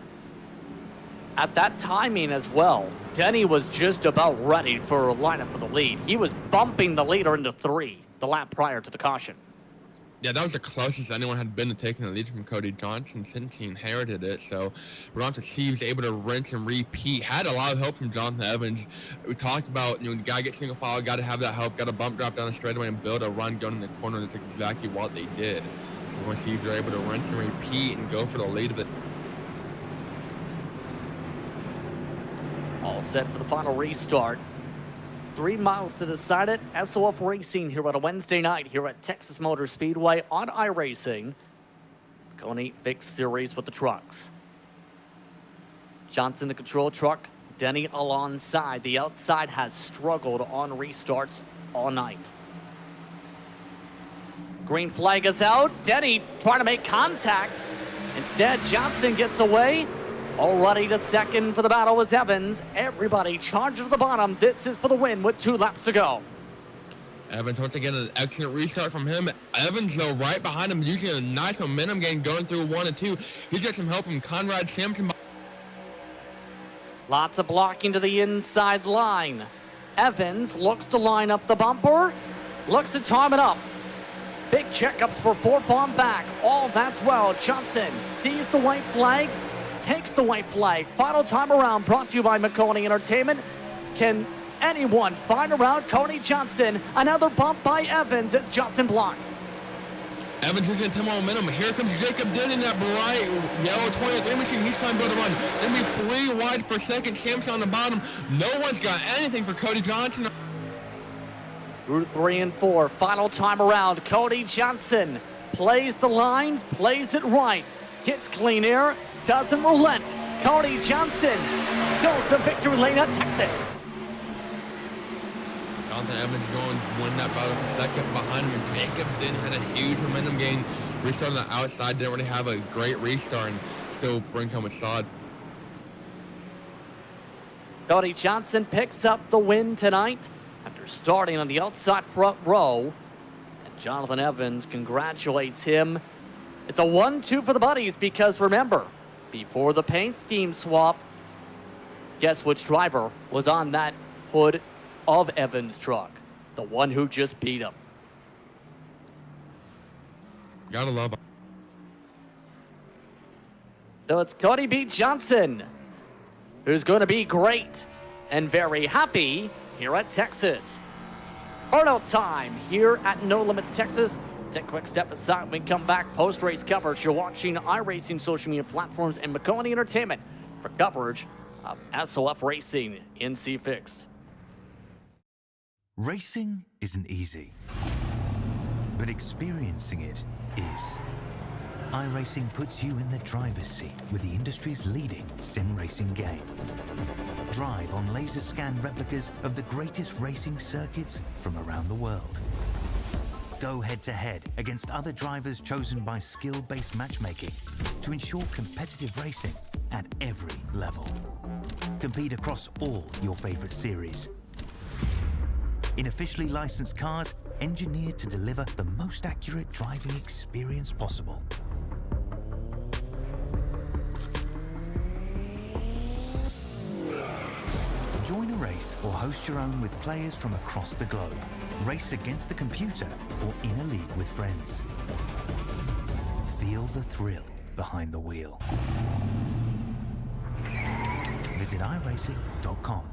At that timing as well, Denny was just about ready for a lineup for the lead. He was bumping the leader into 3 the lap prior to the caution. Yeah, that was the closest anyone had been to taking the lead from Cody Johnson since he inherited it. So we're going to have to see if he's able to rinse and repeat. Had a lot of help from Jonathan Evans. We talked about, you got to get single file, got to have that help, got to bump drop down the straightaway and build a run going in the corner. That's exactly what they did. So we're going to see if they're able to rinse and repeat and go for the lead of it. All set for the final restart. 3 miles to decide it. S.O.F racing here on a Wednesday night here at Texas Motor Speedway on iRacing. Maconi Fixed Series with the trucks. Johnson, the control truck. Denny alongside. The outside has struggled on restarts all night. Green flag is out. Denny trying to make contact. Instead, Johnson gets away. Already to second for the battle is Evans. Everybody charged to the bottom. This is for the win with 2 laps to go. Evans, once again, an excellent restart from him. Evans, though, right behind him, using a nice momentum gain going through 1 and 2. He's got some help from Conrad Sampson. Lots of blocking to the inside line. Evans looks to line up the bumper. Looks to time it up. Big checkups for 4th on back. All that's well. Johnson sees the white flag, takes the white flag. Final time around brought to you by Maconi Entertainment. Can anyone find around Cody Johnson? Another bump by Evans as Johnson blocks. Evans is in 10 momentum. Here comes Jacob Dinn in that bright yellow 23 machine. He's trying to build a run. Then be 3 wide for second. Sampson on the bottom. No one's got anything for Cody Johnson. Through 3 and 4. Final time around. Cody Johnson plays the lines, plays it right. Gets clean air, doesn't relent. Cody Johnson goes to victory lane at Texas. Jonathan Evans is going to win that battle for second. Behind him, and Jacob Dinn had a huge momentum gain. Restart on the outside. Didn't really have a great restart and still bring home a sod. Cody Johnson picks up the win tonight after starting on the outside front row. And Jonathan Evans congratulates him. It's a 1-2 for the buddies because remember, before the paint scheme swap, guess which driver was on that hood of Evans' truck? The one who just beat him. Gotta love him. So it's Cody B. Johnson, who's going to be great and very happy here at Texas. Burnout time here at No Limits Texas. Take a quick step aside when we come back. Post-race coverage. You're watching iRacing social media platforms and Maconi Entertainment for coverage of S.O.F Racing in C Fixed. Racing isn't easy, but experiencing it is. iRacing puts you in the driver's seat with the industry's leading sim racing game. Drive on laser scan replicas of the greatest racing circuits from around the world. Go head-to-head against other drivers chosen by skill-based matchmaking to ensure competitive racing at every level. Compete across all your favorite series. In officially licensed cars, engineered to deliver the most accurate driving experience possible. Join a race or host your own with players from across the globe. Race against the computer or in a league with friends. Feel the thrill behind the wheel. Visit iRacing.com.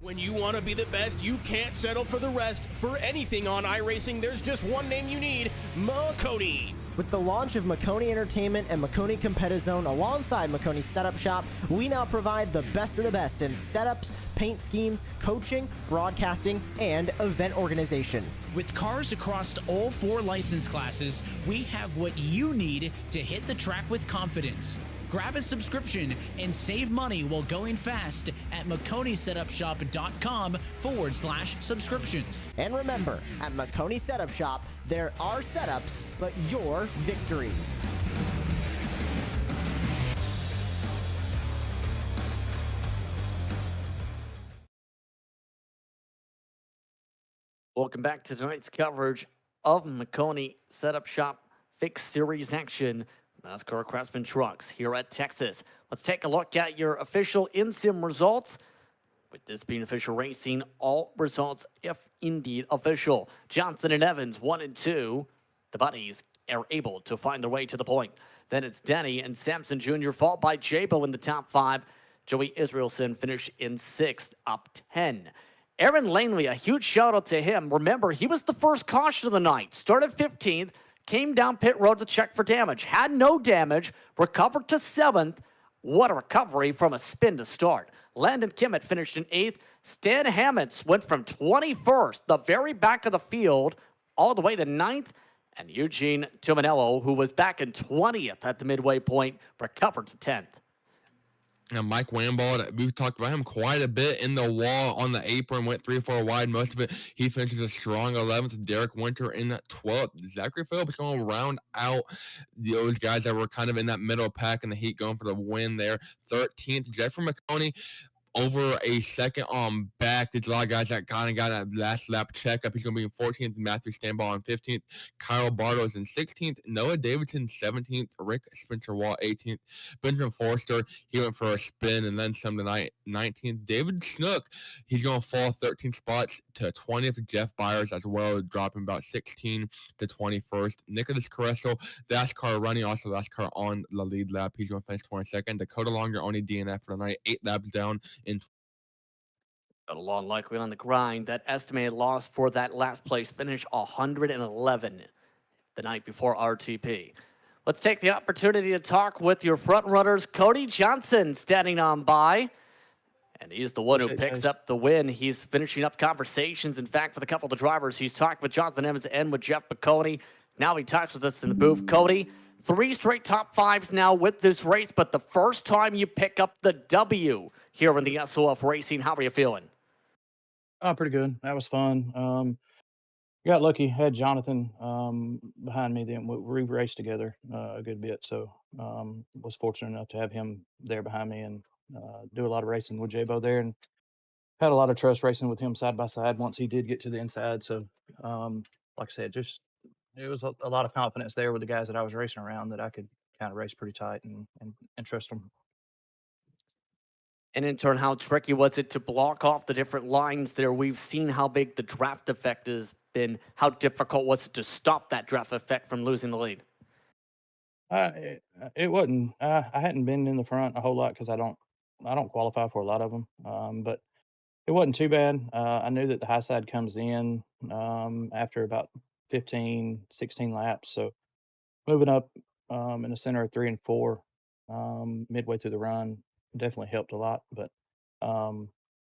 When you want to be the best, you can't settle for the rest. For anything on iRacing, there's just one name you need, Maconi. With the launch of Maconi Entertainment and Maconi Competizone alongside Maconi Setup Shop, we now provide the best of the best in setups, paint schemes, coaching, broadcasting, and event organization. With cars across all 4 license classes, we have what you need to hit the track with confidence. Grab a subscription and save money while going fast at MaconiSetupShop.com/subscriptions. And remember, at Maconi Setup Shop, there are setups, but your victories. Welcome back to tonight's coverage of Maconi Setup Shop Fixed Series action. NASCAR Craftsman Trucks here at Texas. Let's take a look at your official in-sim results. With this being official racing, all results, if indeed official. Johnson and Evans, 1 and 2. The buddies are able to find their way to the point. Then it's Denny and Sampson Jr. followed by Jabo in the top 5. Joey Israelson finished in 6th, up 10. Aaron Langley, a huge shout out to him. Remember, he was the first caution of the night. Started 15th. Came down pit road to check for damage. Had no damage. Recovered to 7th. What a recovery from a spin to start. Landon Kimmett finished in 8th. Stan Hammonds went from 21st, the very back of the field, all the way to 9th. And Eugene Tumanello, who was back in 20th at the midway point, recovered to 10th. And Mike Wambald, we've talked about him quite a bit in the wall on the apron, went 3 or 4 wide most of it. He finishes a strong 11th. Derek Winter in that 12th. Zachary Phillips going to round out those guys that were kind of in that middle pack in the heat going for the win there. 13th, Jeffrey Maconi over a second on back. There's a lot of guys that kind of got that last lap checkup. He's going to be in 14th. Matthew Stanball in 15th. Kyle Bartles in 16th. Noah Davidson 17th. Rick Spencer Wall 18th. Benjamin Forrester, he went for a spin and then some tonight. 19th. David Snook, he's going to fall 13 spots to 20th. Jeff Byers as well, dropping about 16 to 21st. Nicholas Carresso, last car running, also last car on the lead lap. He's going to finish 22nd. Dakota Longer, only DNF for the night. 8 laps down in Got a long likely on the grind. That estimated loss for that last place finish 111 the night before RTP. Let's take the opportunity to talk with your front runners. Cody Johnson standing on by. And he's the one who picks up the win. He's finishing up conversations. In fact, with a couple of the drivers, he's talked with Jonathan Evans and with Jeff Maconi. Now he talks with us in the booth. Cody, 3 straight top 5s now with this race, but the first time you pick up the W here in the S.O.F Racing. How are you feeling? Oh, pretty good. That was fun. Got lucky. Had Jonathan behind me. Then we raced together a good bit, so was fortunate enough to have him there behind me and do a lot of racing with J-Bo there, and had a lot of trust racing with him side by side once he did get to the inside. So, like I said, just it was a lot of confidence there with the guys that I was racing around that I could kind of race pretty tight and trust them. And in turn, how tricky was it to block off the different lines there? We've seen how big the draft effect has been. How difficult was it to stop that draft effect from losing the lead? It wasn't. I hadn't been in the front a whole lot because I don't qualify for a lot of them. But it wasn't too bad. I knew that the high side comes in after about 15, 16 laps. So moving up in the center of 3 and 4 midway through the run definitely helped a lot. But um,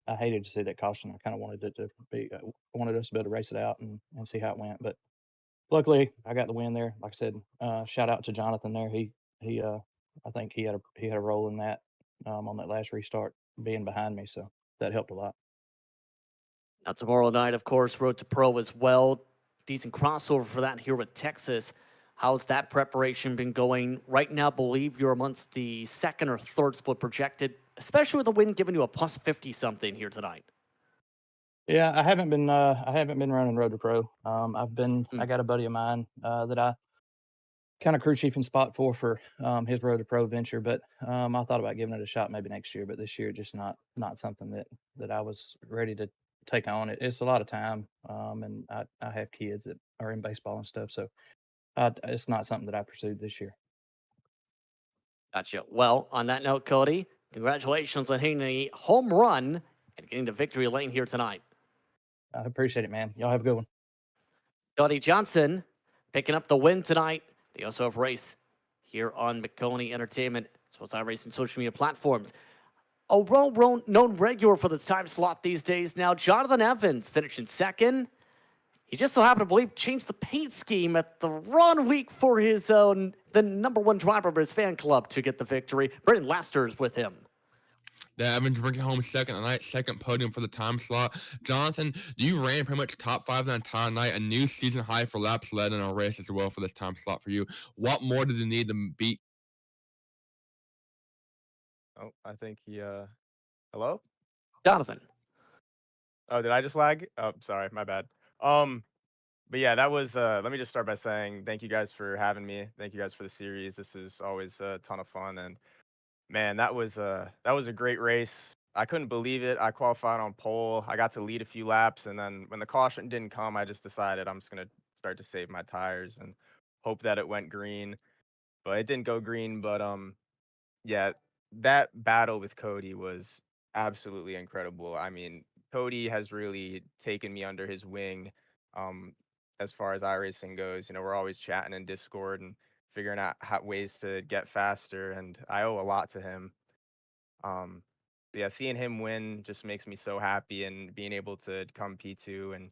I hated to see that caution. I kind of wanted it to be, wanted us to be able to race it out and see how it went. But luckily, I got the win there. Like I said, shout out to Jonathan there. He I think he had a role in that on that last restart, being behind me. So that helped a lot. Now, tomorrow night, of course, Road to Pro as well. Decent crossover for that here with Texas. How's that preparation been going? Right now, believe you're amongst the second or third split projected, especially with the win giving you a plus 50 something here tonight. Yeah, I haven't been running Road to Pro. I got a buddy of mine that I kind of crew chiefing spot for his Road to Pro venture, but I thought about giving it a shot maybe next year, but this year just not something that I was ready to take on. It's a lot of time, and I have kids that are in baseball and stuff, so it's not something that I pursued this year. Gotcha. Well, on that note, Cody, congratulations on hitting a home run and getting to victory lane here tonight. I appreciate it, man. Y'all have a good one. Cody Johnson picking up the win tonight. The S.O.F race here on Maconi Entertainment, as well as iRacing social media platforms. A well-known regular for this time slot these days now, Jonathan Evans finishing second. He just so happened to believe changed the paint scheme at the run week for his own, the number one driver of his fan club to get the victory. Brendan Laster's with him. Yeah, Evans brings it home second tonight, second podium for the time slot. Jonathan, you ran pretty much top 5 the entire night, a new season high for laps led in a race as well for this time slot for you. What more did you need to beat? Oh, I think he, hello? Jonathan. Oh, did I just lag? Oh, sorry, my bad. But yeah, that was, let me just start by saying thank you guys for having me. Thank you guys for the series. This is always a ton of fun. And man, that was a great race. I couldn't believe it. I qualified on pole. I got to lead a few laps. And then when the caution didn't come, I just decided I'm just going to start to save my tires and hope that it went green. But it didn't go green. But, yeah, that battle with Cody was absolutely incredible. I mean, Cody has really taken me under his wing um, as far as iRacing goes. You know, we're always chatting in Discord and figuring out ways to get faster, and I owe a lot to him. Um, yeah, seeing him win just makes me so happy, and being able to come P2 and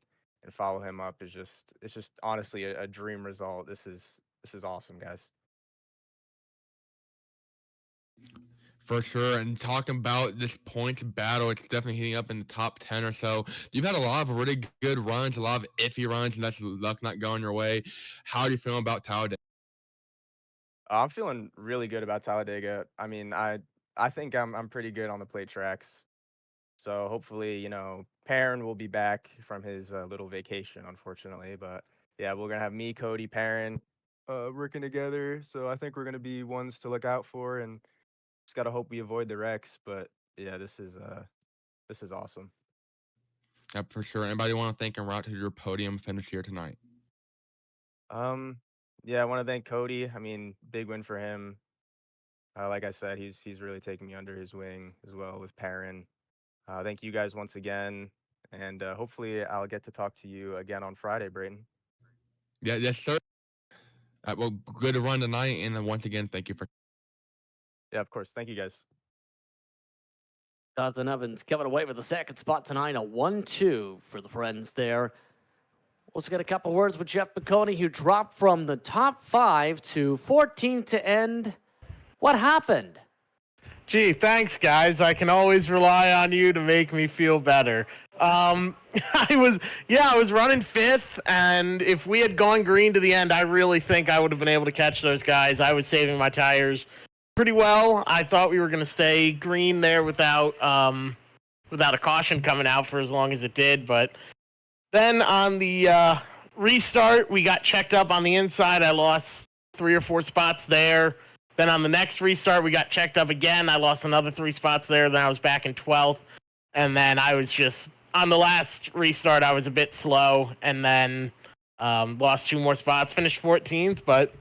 follow him up is just it's just honestly a dream result. This is awesome, guys. For sure. And talking about this points battle, it's definitely heating up in the top 10 or so. You've had a lot of really good runs, a lot of iffy runs, and that's luck not going your way. How do you feel about Talladega? I'm feeling really good about Talladega. I mean, I think I'm pretty good on the plate tracks. So hopefully, Perrin will be back from his little vacation, unfortunately. But yeah, we're gonna have me, Cody, Perrin, working together. So I think we're gonna be ones to look out for, and just gotta hope we avoid the wrecks. But yeah, this is awesome. Yep, for sure. Anybody want to thank and route to your podium finish here tonight? Um, yeah, I want to thank Cody. I mean, big win for him. Like I said, he's really taken me under his wing as well with Perrin. Thank you guys once again, and hopefully I'll get to talk to you again on Friday, Brayton. Yeah, yes, sir. Well, good to run tonight. And then once again, thank you for. Yeah, of course. Thank you guys. Jonathan Evans coming away with the second spot tonight, a 1-2 for the friends there. Let's get a couple words with Jeff Maconi, who dropped from the top 5 to 14 to end. What happened? Gee, thanks, guys. I can always rely on you to make me feel better. I was running 5th, and if we had gone green to the end, I really think I would have been able to catch those guys. I was saving my tires pretty well. I thought we were going to stay green there without a caution coming out for as long as it did, but then on the restart, we got checked up on the inside. I lost 3 or 4 spots there. Then on the next restart, we got checked up again. I lost another 3 spots there. Then I was back in 12th. And then I was just, on the last restart, I was a bit slow. And then lost 2 more spots, finished 14th. But,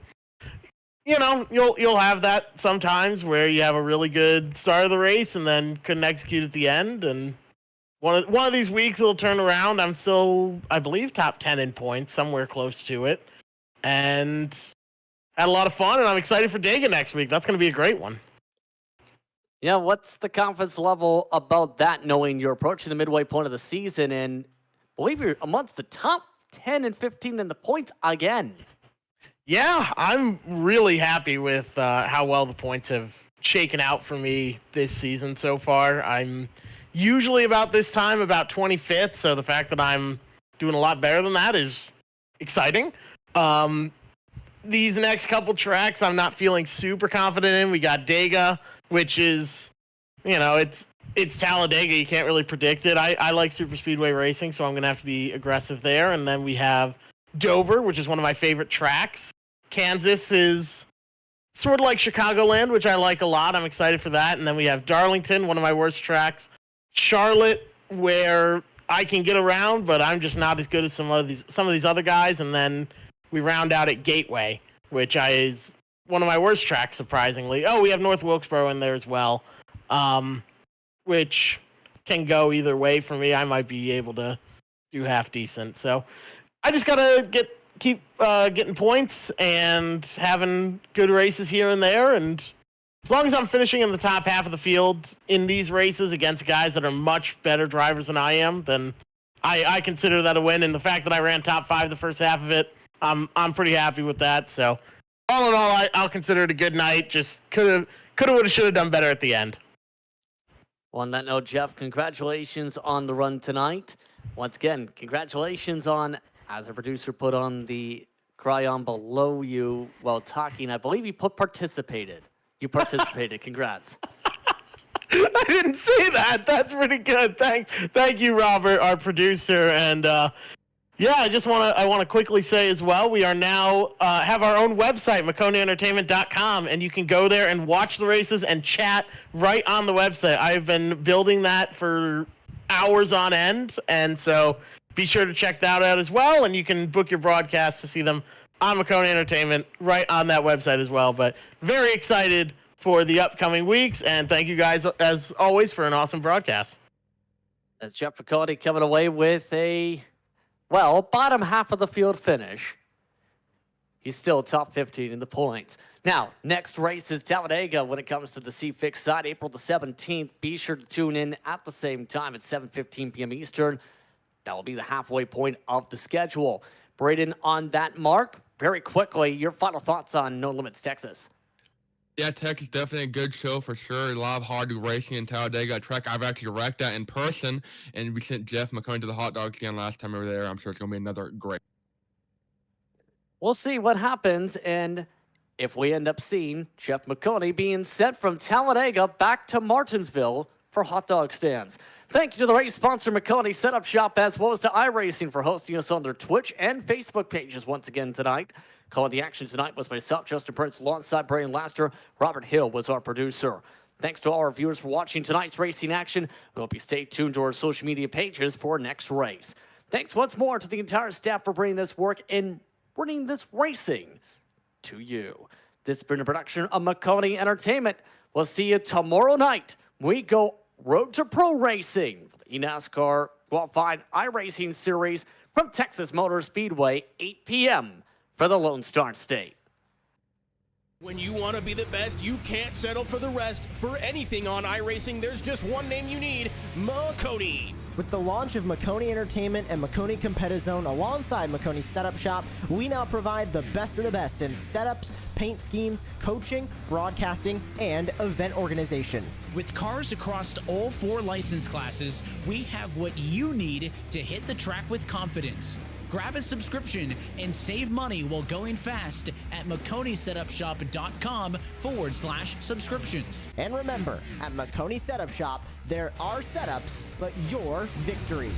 you'll have that sometimes where you have a really good start of the race and then couldn't execute at the end. And one of these weeks it'll turn around. I'm still, I believe, top 10 in points, somewhere close to it. And had a lot of fun, and I'm excited for Dega next week. That's going to be a great one. Yeah, what's the confidence level about that, knowing you're approaching the midway point of the season and I believe you're amongst the top 10 and 15 in the points again? Yeah, I'm really happy with how well the points have shaken out for me this season so far. I'm usually about this time, about 25th, so the fact that I'm doing a lot better than that is exciting. These next couple tracks I'm not feeling super confident in. We got Dega, which is, it's Talladega. You can't really predict it. I like super speedway racing, so I'm going to have to be aggressive there. And then we have Dover, which is one of my favorite tracks. Kansas is sort of like Chicagoland, which I like a lot. I'm excited for that. And then we have Darlington, one of my worst tracks. Charlotte, where I can get around, but I'm just not as good as some of these other guys. And then we round out at Gateway, which is one of my worst tracks, surprisingly. Oh, we have North Wilkesboro in there as well, which can go either way for me. I might be able to do half decent. So I just gotta keep getting points and having good races here and there. And as long as I'm finishing in the top half of the field in these races against guys that are much better drivers than I am, then I consider that a win. And the fact that I ran top 5 the first half of it, I'm pretty happy with that. So all in all, I'll consider it a good night. Just would have, should have done better at the end. Well, on that note, Jeff, congratulations on the run tonight. Once again, congratulations on, as a producer put on the cryon below you while talking, I believe you participated. You participated. Congrats. I didn't see that. That's pretty good. Thank you, Robert, our producer. And yeah, I want to quickly say as well, we are now have our own website, MaconiEntertainment.com, and you can go there and watch the races and chat right on the website. I've been building that for hours on end, and so be sure to check that out as well, and you can book your broadcasts to see them on Maconi Entertainment right on that website as well. But very excited for the upcoming weeks, and thank you guys, as always, for an awesome broadcast. That's Jeff Maconi coming away with a bottom half of the field finish. He's still top 15 in the points. Now, next race is Talladega when it comes to the C Fixed side, April the 17th. Be sure to tune in at the same time at 7:15 p.m. Eastern. That will be the halfway point of the schedule. Braden, on that mark, very quickly, your final thoughts on No Limits Texas. Yeah, Texas is definitely a good show for sure. A lot of hard racing in Talladega, a track I've actually wrecked at in person, and we sent Jeff Maconi to the hot dogs again last time we were there. I'm sure it's going to be another great. We'll see what happens, and if we end up seeing Jeff Maconi being sent from Talladega back to Martinsville for hot dog stands. Thank you to the race sponsor Maconi Setup Shop, as well as to iRacing for hosting us on their Twitch and Facebook pages once again tonight. Calling the action tonight was myself, Justin Prince, alongside Brian Laster. Robert Hill was our producer. Thanks to all our viewers for watching tonight's racing action. We hope you stay tuned to our social media pages for our next race. Thanks once more to the entire staff for bringing this work and bringing this racing to you. This has been a production of Maconi Entertainment. We'll see you tomorrow night. We go Road to Pro Racing for the NASCAR Qualified iRacing Series from Texas Motor Speedway, 8 p.m. for the Lone Star State. When you want to be the best, you can't settle for the rest. For anything on iRacing, there's just one name you need, Maconi. With the launch of Maconi Entertainment and Maconi Competizone alongside Maconi Setup Shop, we now provide the best of the best in setups, paint schemes, coaching, broadcasting, and event organization. With cars across all 4 license classes, we have what you need to hit the track with confidence. Grab a subscription and save money while going fast at MaconiSetupShop.com/subscriptions. And remember, at Maconi Setup Shop, there are setups, but your victories.